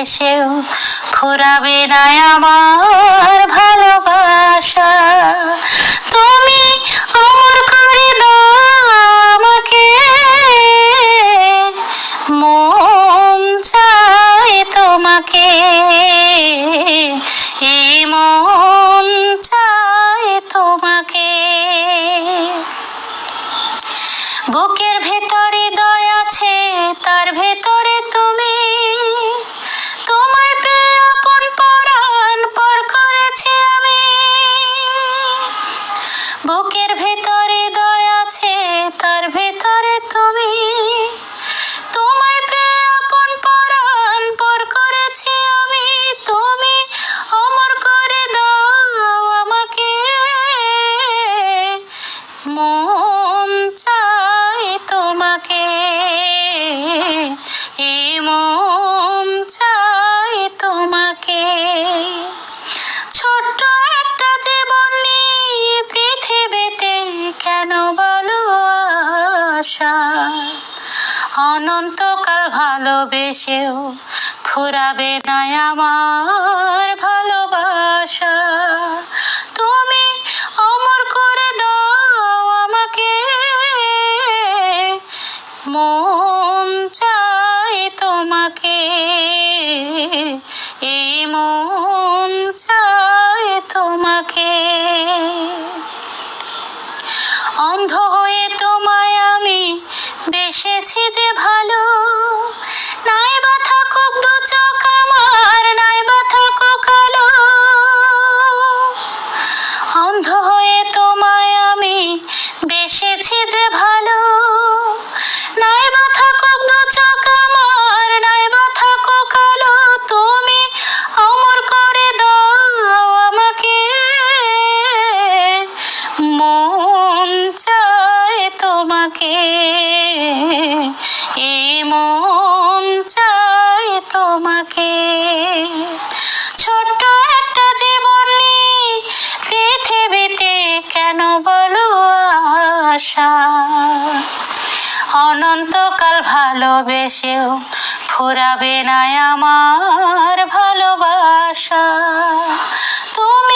ভালোবেসেও ফুরাবে না আমার ভালোবাসা। তুমি অমর করে দাও আমাকে, মন চায় তোমাকে, এই মন চায় তোমাকে। বুকের ভেতরে দয়া আছে, তার ভেতরে তুমি, তোমায় পেয়ে আপন পরাণ পর করেছি আমি। বুকের ভেতরে দয়া আছে, তার ভেতরে তুমি, তোমায় পেয়ে আপন পরাণ পর করেছি আমি। তুমি অমর করে দাও আমাকে, মন চায় তোমাকে, এই মন চায় তোমাকে। ছোট্ট একটা জীবন নিয়ে পৃথিবীতে কেন বলো আশা, অনন্তকাল ভালোবেসেও ফুরাবে না আমার ভালোবাসা। তুমি অমর করে দাও আমাকে, মন চায় তোমাকে, এই মন চায় তোমাকে। অন্ধ হয়ে তোমায় আমি বেসেছি যে ভালো, নাই বা থাকুক দু চোখ আমার, নাই বা থাকুক আলো। অন্ধ হয়ে তোমায় আমি বেসেছি যে ভালো, নাই বা থাকুক দু চোখ আমার, নাই বা থাকুক আলো। তুমি অমর করে দাও আমাকে, মন চায় তোমাকে, এই মন চায় তোমাকে। ছোট্ট একটা জীবন নিয়ে পৃথিবীতে কেন বলো আশা, অনন্তকাল ভালোবেসেও ফুরাবে না আমার ভালোবাসা। তুমি